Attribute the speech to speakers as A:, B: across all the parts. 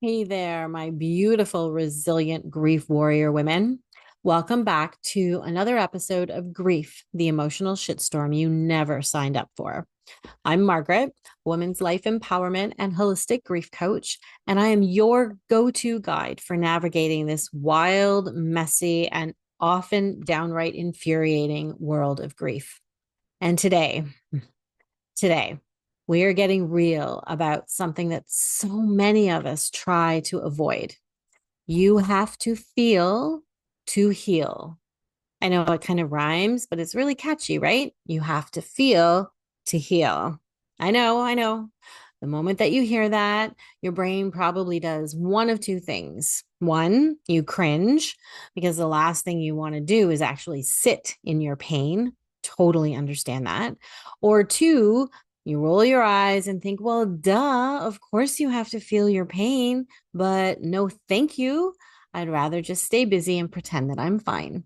A: Hey there, my beautiful, resilient grief warrior women. Welcome back to another episode of Grief, the emotional shitstorm you never signed up for. I'm Margaret, women's life empowerment and holistic grief coach, and I am your go to guide for navigating this wild, messy, and often downright infuriating world of grief. And today, we are getting real about something that so many of us try to avoid. You have to feel to heal. I know it kind of rhymes, but it's really catchy, right? You have to feel to heal. I know. The moment that you hear that, your brain probably does one of two things. One, you cringe because the last thing you want to do is actually sit in your pain. Totally understand that. Or two, you roll your eyes and think, well, duh, of course you have to feel your pain, but no, thank you. I'd rather just stay busy and pretend that I'm fine.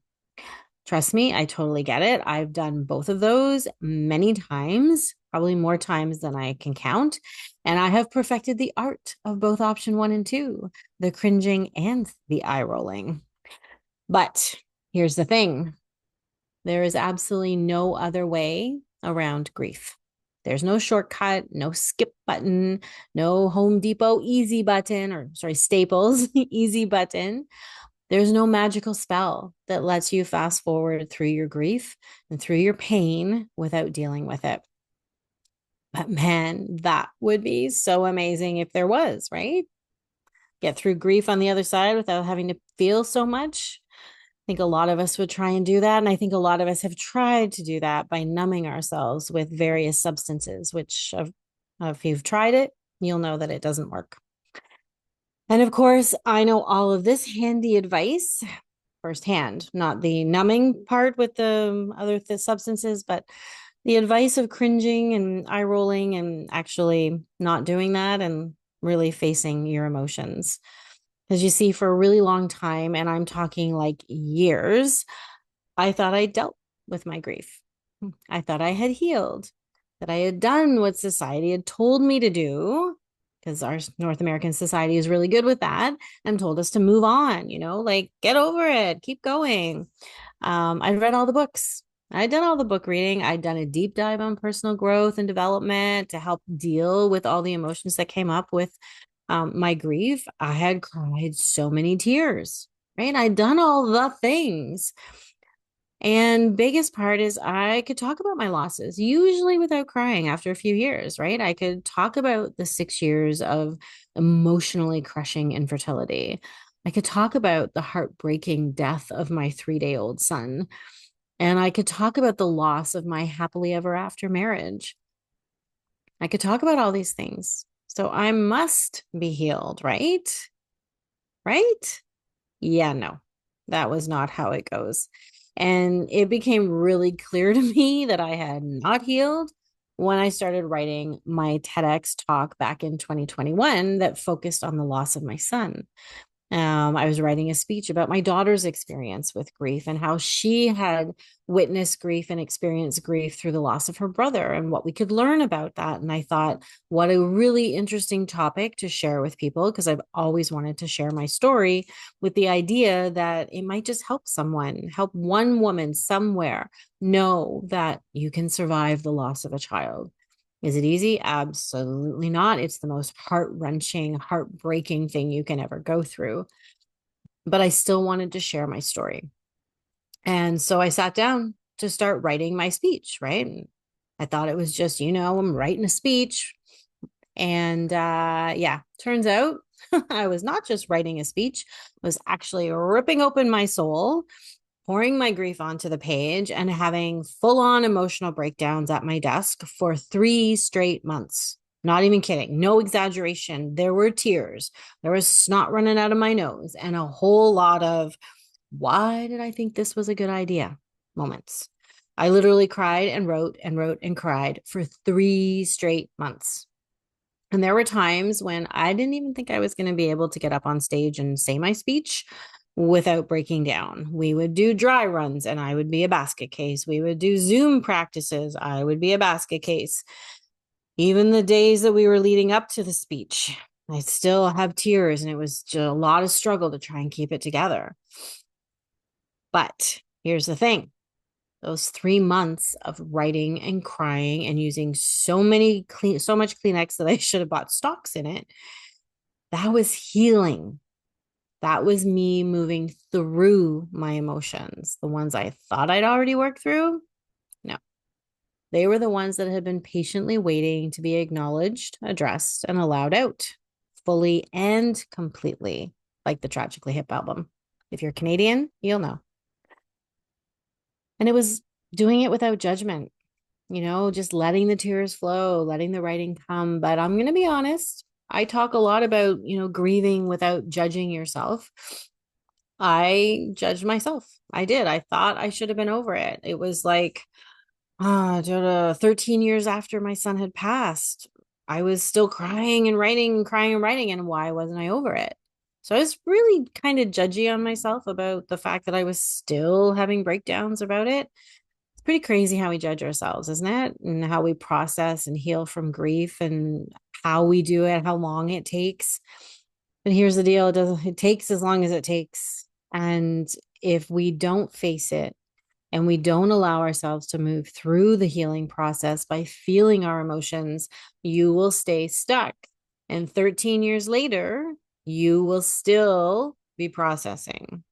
A: Trust me, I totally get it. I've done both of those many times, probably more times than I can count. And I have perfected the art of both option one and two, the cringing and the eye rolling. But here's the thing, there is absolutely no other way around grief. There's no shortcut, no skip button, no Home Depot easy button, or sorry, Staples easy button. There's no magical spell that lets you fast forward through your grief and through your pain without dealing with it. But man, that would be so amazing if there was, right? Get through grief on the other side without having to feel so much. I think a lot of us would try and do that. And I think a lot of us have tried to do that by numbing ourselves with various substances, which, if you've tried it, you'll know that it doesn't work. And of course, I know all of this handy advice firsthand, not the numbing part with the other substances, but the advice of cringing and eye rolling and actually not doing that and really facing your emotions. Because you see, for a really long time, and I'm talking like years, I thought I dealt with my grief. I thought I had healed, that I had done what society had told me to do, because our North American society is really good with that and told us to move on, like get over it, keep going. I'd read all the books. I'd done all the book reading. I'd done a deep dive on personal growth and development to help deal with all the emotions that came up with my grief. I had cried so many tears, right? I'd done all the things. And biggest part is I could talk about my losses, usually without crying after a few years, right? I could talk about the 6 years of emotionally crushing infertility. I could talk about the heartbreaking death of my 3-day-old son. And I could talk about the loss of my happily ever after marriage. I could talk about all these things. So I must be healed, right? Right? Yeah, no, that was not how it goes. And it became really clear to me that I had not healed when I started writing my TEDx talk back in 2021 that focused on the loss of my son. I was writing a speech about my daughter's experience with grief and how she had witnessed grief and experienced grief through the loss of her brother and what we could learn about that. And I thought, what a really interesting topic to share with people, because I've always wanted to share my story with the idea that it might just help someone, help one woman somewhere know that you can survive the loss of a child. Is it easy? Absolutely not. It's the most heart-wrenching, heartbreaking thing you can ever go through. But I still wanted to share my story. And so I sat down to start writing my speech, right? And I thought it was just, I'm writing a speech. And yeah, turns out I was not just writing a speech, I was actually ripping open my soul, pouring my grief onto the page, and having full-on emotional breakdowns at my desk for 3 straight months. Not even kidding. No exaggeration. There were tears. There was snot running out of my nose and a whole lot of, why did I think this was a good idea moments. I literally cried and wrote and wrote and cried for 3 straight months. And there were times when I didn't even think I was going to be able to get up on stage and say my speech without breaking down. We would do dry runs and I would be a basket case. We would do Zoom practices. I would be a basket case. Even the days that we were leading up to the speech, I still have tears, and it was just a lot of struggle to try and keep it together. But here's the thing. Those 3 months of writing and crying and using so much Kleenex that I should have bought stocks in it, that was healing. That was me moving through my emotions. The ones I thought I'd already worked through, no. They were the ones that had been patiently waiting to be acknowledged, addressed, and allowed out fully and completely, like the Tragically Hip album. If you're Canadian, you'll know. And it was doing it without judgment, just letting the tears flow, letting the writing come. But I'm going to be honest, I talk a lot about, grieving without judging yourself. I judged myself. I did. I thought I should have been over it. It was like, 13 years after my son had passed, I was still crying and writing and crying and writing. And why wasn't I over it? So I was really kind of judgy on myself about the fact that I was still having breakdowns about it. It's pretty crazy how we judge ourselves, isn't it? And how we process and heal from grief and how we do it, how long it takes. But here's the deal, it takes as long as it takes. And if we don't face it and we don't allow ourselves to move through the healing process by feeling our emotions, you will stay stuck. And 13 years later, you will still be processing.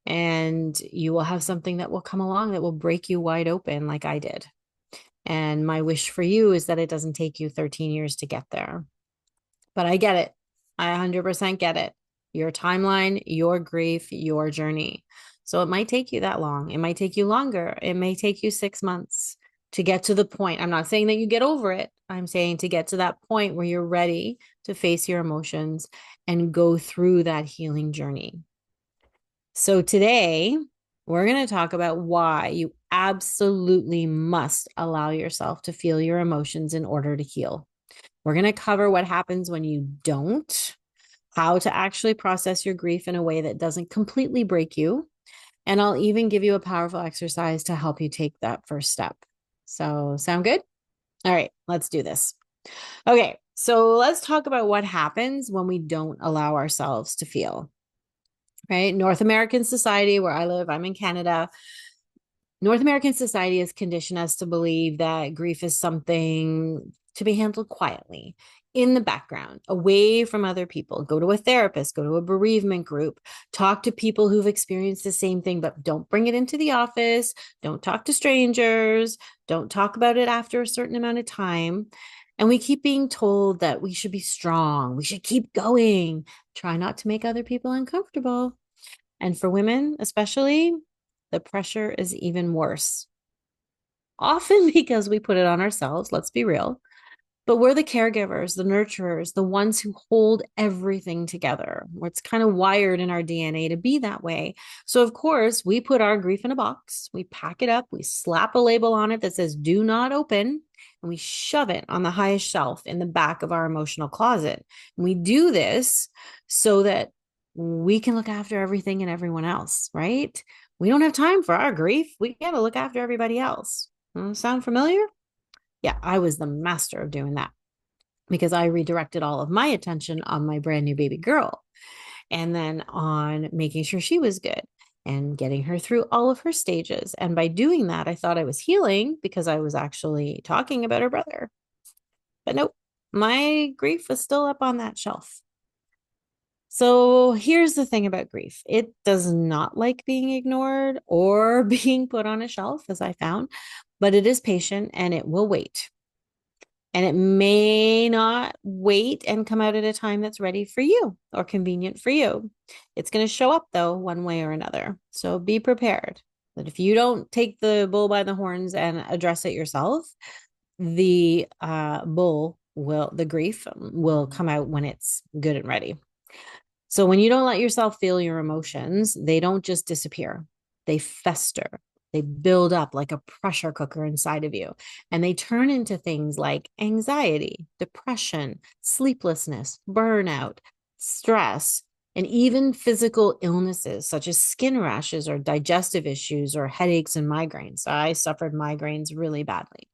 A: And you will have something that will come along that will break you wide open, like I did. And my wish for you is that it doesn't take you 13 years to get there. But I get it. I 100% get it. Your timeline, your grief, your journey. So it might take you that long. It might take you longer. It may take you 6 months to get to the point. I'm not saying that you get over it. I'm saying to get to that point where you're ready to face your emotions and go through that healing journey. So today, we're going to talk about why you absolutely must allow yourself to feel your emotions in order to heal. We're going to cover what happens when you don't, how to actually process your grief in a way that doesn't completely break you. And I'll even give you a powerful exercise to help you take that first step. So, sound good? All right, let's do this. Okay, so let's talk about what happens when we don't allow ourselves to feel. Right? North American society, where I live, I'm in Canada. North American society has conditioned us to believe that grief is something to be handled quietly in the background, away from other people. Go to a therapist, go to a bereavement group, talk to people who've experienced the same thing, but don't bring it into the office. Don't talk to strangers. Don't talk about it after a certain amount of time. And we keep being told that we should be strong. We should keep going. Try not to make other people uncomfortable. And for women, especially, the pressure is even worse. Often because we put it on ourselves, let's be real. But we're the caregivers, the nurturers, the ones who hold everything together. It's kind of wired in our DNA to be that way. So, of course, we put our grief in a box, we pack it up, we slap a label on it that says do not open, and we shove it on the highest shelf in the back of our emotional closet. And we do this so that we can look after everything and everyone else, right? We don't have time for our grief. We got to look after everybody else. Sound familiar? Yeah, I was the master of doing that because I redirected all of my attention on my brand new baby girl and then on making sure she was good and getting her through all of her stages. And by doing that, I thought I was healing because I was actually talking about her brother. But nope, my grief was still up on that shelf. So here's the thing about grief. It does not like being ignored or being put on a shelf, as I found, but it is patient and it will wait. And it may not wait and come out at a time that's ready for you or convenient for you. It's going to show up, though, one way or another. So be prepared that if you don't take the bull by the horns and address it yourself, the grief will come out when it's good and ready. So when you don't let yourself feel your emotions, they don't just disappear. They fester. They build up like a pressure cooker inside of you. And they turn into things like anxiety, depression, sleeplessness, burnout, stress, and even physical illnesses such as skin rashes or digestive issues or headaches and migraines. I suffered migraines really badly.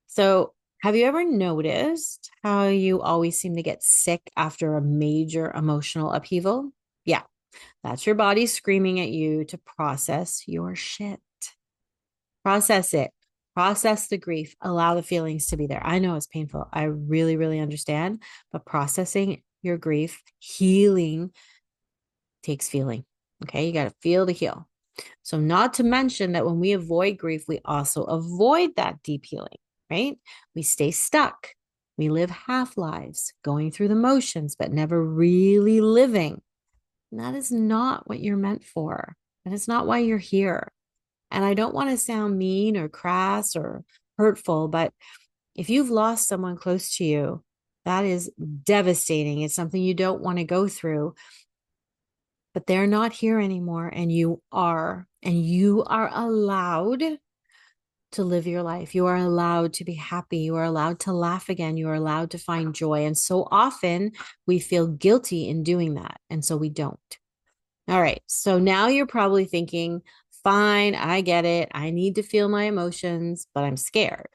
A: So Have you ever noticed how you always seem to get sick after a major emotional upheaval? Yeah, that's your body screaming at you to process your shit. Process it. Process the grief. Allow the feelings to be there. I know it's painful. I really, really understand. But processing your grief, healing takes feeling. Okay. You got to feel to heal. So, not to mention that when we avoid grief, we also avoid that deep healing, right? We stay stuck. We live half lives, going through the motions, but never really living. And that is not what you're meant for. And it's not why you're here. And I don't want to sound mean or crass or hurtful, but if you've lost someone close to you, that is devastating. It's something you don't want to go through, but they're not here anymore. And you are allowed to live your life. You are allowed to be happy. You are allowed to laugh again. You are allowed to find joy. And so often we feel guilty in doing that. And so we don't. All right. So now you're probably thinking, fine, I get it. I need to feel my emotions, but I'm scared.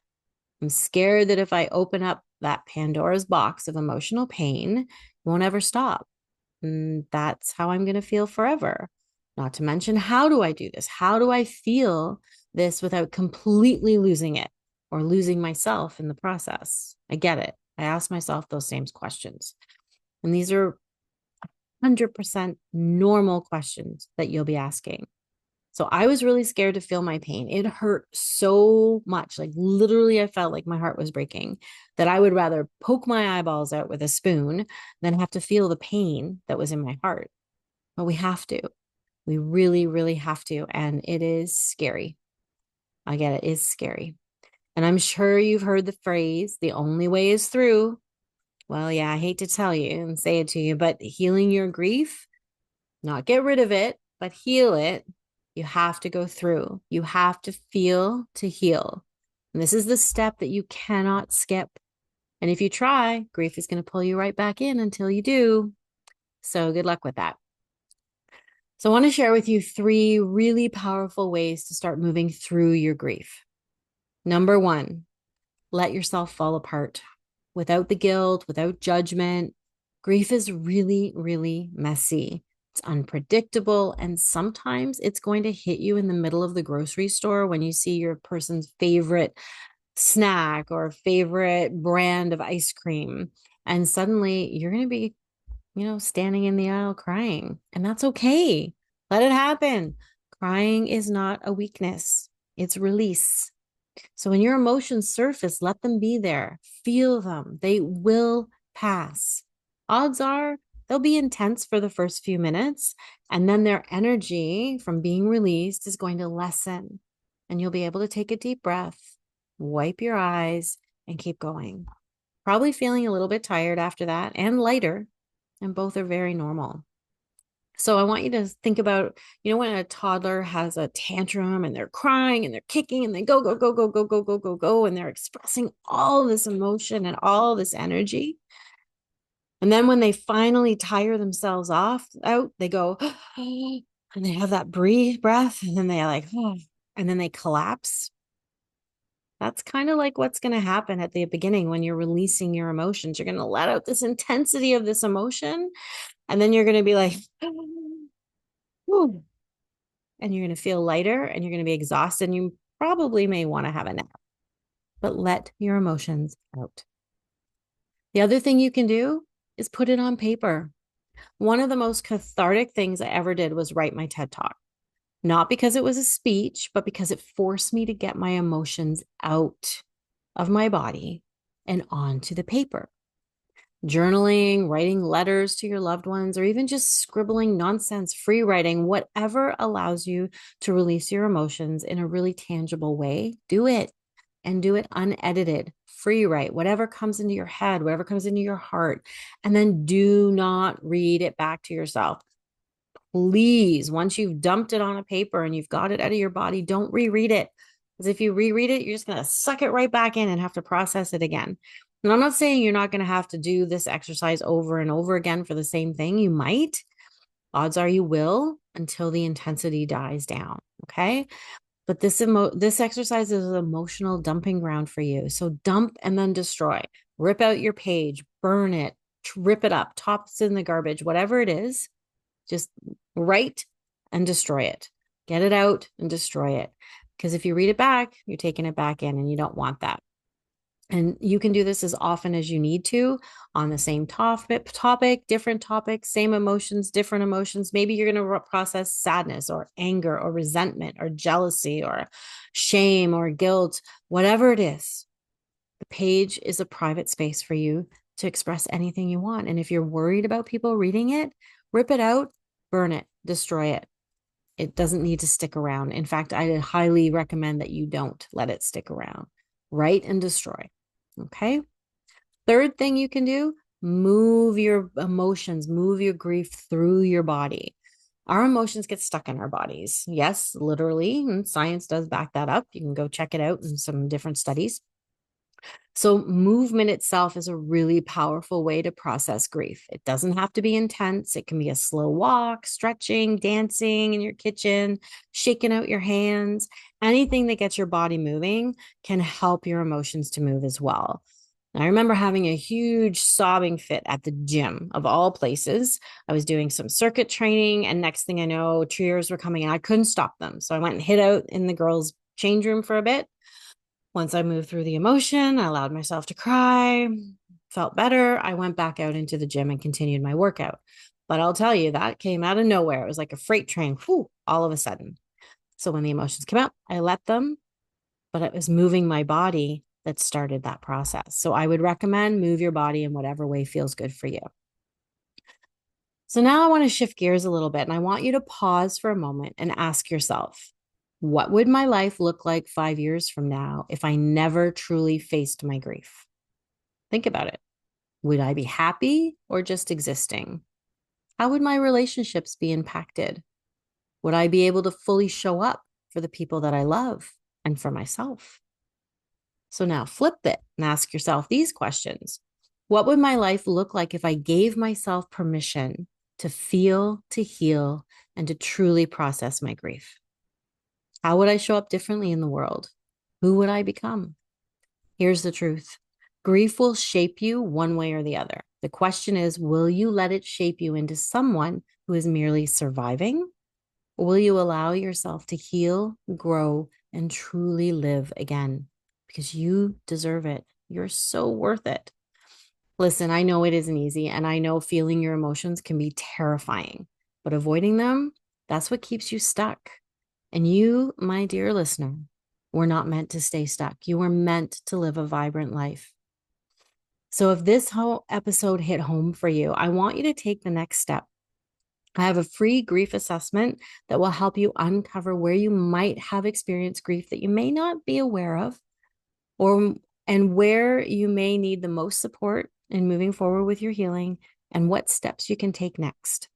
A: I'm scared that if I open up that Pandora's box of emotional pain, it won't ever stop. And that's how I'm going to feel forever. Not to mention, how do I do this? How do I feel this without completely losing it or losing myself in the process? I get it. I ask myself those same questions. And these are 100% normal questions that you'll be asking. So I was really scared to feel my pain. It hurt so much. Like literally, I felt like my heart was breaking, that I would rather poke my eyeballs out with a spoon than have to feel the pain that was in my heart. But we have to. We really, really have to. And it is scary. I get it. It's scary. And I'm sure you've heard the phrase, the only way is through. Well, yeah, I hate to tell you and say it to you, but healing your grief, not get rid of it, but heal it. You have to go through. You have to feel to heal. And this is the step that you cannot skip. And if you try, grief is going to pull you right back in until you do. So good luck with that. So I want to share with you 3 really powerful ways to start moving through your grief. Number 1, let yourself fall apart without the guilt, without judgment. Grief is really, really messy. It's unpredictable. And sometimes it's going to hit you in the middle of the grocery store when you see your person's favorite snack or favorite brand of ice cream. And suddenly you're going to be, standing in the aisle crying. And that's okay. Let it happen. Crying is not a weakness, it's release. So when your emotions surface, let them be there. Feel them. They will pass. Odds are they'll be intense for the first few minutes, and then their energy from being released is going to lessen. And you'll be able to take a deep breath, wipe your eyes, and keep going. Probably feeling a little bit tired after that and lighter, and both are very normal. So I want you to think about, when a toddler has a tantrum and they're crying and they're kicking and they go, go, go, go, go, go, go, go, go, and they're expressing all this emotion and all this energy. And then when they finally tire themselves out, they go, and they have that breath, and then they and then they collapse. That's kind of like what's going to happen at the beginning when you're releasing your emotions. You're going to let out this intensity of this emotion, and then you're going to be like, whew, and you're going to feel lighter and you're going to be exhausted. And you probably may want to have a nap, but let your emotions out. The other thing you can do is put it on paper. One of the most cathartic things I ever did was write my TED Talk. Not because it was a speech, but because it forced me to get my emotions out of my body and onto the paper. Journaling, writing letters to your loved ones, or even just scribbling nonsense, free writing, whatever allows you to release your emotions in a really tangible way, do it, and do it unedited. Free write whatever comes into your head, whatever comes into your heart, and then do not read it back to yourself. Please, once you've dumped it on a paper and you've got it out of your body, don't reread it. Because if you reread it, you're just going to suck it right back in and have to process it again. And I'm not saying you're not going to have to do this exercise over and over again for the same thing. You might. Odds are you will until the intensity dies down. Okay. But this exercise is an emotional dumping ground for you. So dump and then destroy. Rip out your page, burn it, rip it up, toss in the garbage, whatever it is. Just write and destroy it. Get it out and destroy it. Because if you read it back, you're taking it back in, and you don't want that. And you can do this as often as you need to on the same topic, different topics, same emotions, different emotions. Maybe you're going to process sadness or anger or resentment or jealousy or shame or guilt, whatever it is. The page is a private space for you to express anything you want. And if you're worried about people reading it, rip it out, burn it, destroy it. It doesn't need to stick around. In fact, I highly recommend that you don't let it stick around. Write and destroy. Okay. Third thing you can do, move your emotions, move your grief through your body. Our emotions get stuck in our bodies. Yes, literally. And science does back that up. You can go check it out in some different studies. So movement itself is a really powerful way to process grief. It doesn't have to be intense. It can be a slow walk, stretching, dancing in your kitchen, shaking out your hands. Anything that gets your body moving can help your emotions to move as well. I remember having a huge sobbing fit at the gym of all places. I was doing some circuit training, and next thing I know, tears were coming and I couldn't stop them. So I went and hid out in the girls' change room for a bit. Once I moved through the emotion, I allowed myself to cry, felt better. I went back out into the gym and continued my workout. But I'll tell you, that came out of nowhere. It was like a freight train, whew, all of a sudden. So when the emotions came out, I let them, but it was moving my body that started that process. So I would recommend move your body in whatever way feels good for you. So now I want to shift gears a little bit, and I want you to pause for a moment and ask yourself, what would my life look like 5 years from now if I never truly faced my grief? Think about it. Would I be happy or just existing? How would my relationships be impacted? Would I be able to fully show up for the people that I love and for myself? So now flip it and ask yourself these questions. What would my life look like if I gave myself permission to feel, to heal, and to truly process my grief? How would I show up differently in the world? Who would I become? Here's the truth. Grief will shape you one way or the other. The question is, will you let it shape you into someone who is merely surviving? Or will you allow yourself to heal, grow, and truly live again? Because you deserve it. You're so worth it. Listen, I know it isn't easy, and I know feeling your emotions can be terrifying, but avoiding them, that's what keeps you stuck. And you, my dear listener, were not meant to stay stuck. You were meant to live a vibrant life. So if this whole episode hit home for you, I want you to take the next step. I have a free grief assessment that will help you uncover where you might have experienced grief that you may not be aware of, and where you may need the most support in moving forward with your healing, and what steps you can take next.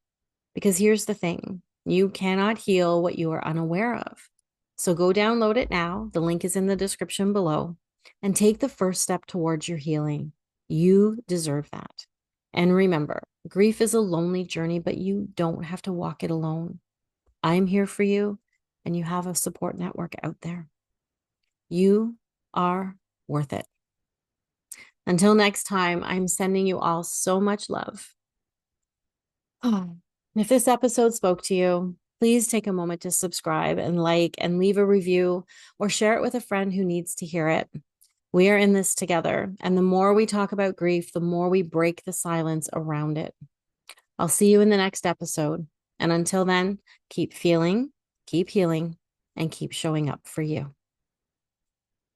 A: Because here's the thing, you cannot heal what you are unaware of. So go download it now. The link is in the description below, and take the first step towards your healing. You deserve that. And remember, grief is a lonely journey, but you don't have to walk it alone. I'm here for you, and you have a support network out there. You are worth it. Until next time, I'm sending you all so much love. Oh, if this episode spoke to you, please take a moment to subscribe and like and leave a review, or share it with a friend who needs to hear it. We are in this together, and the more we talk about grief, the more we break the silence around it. I'll see you in the next episode. And until then, keep feeling, keep healing, and keep showing up for you.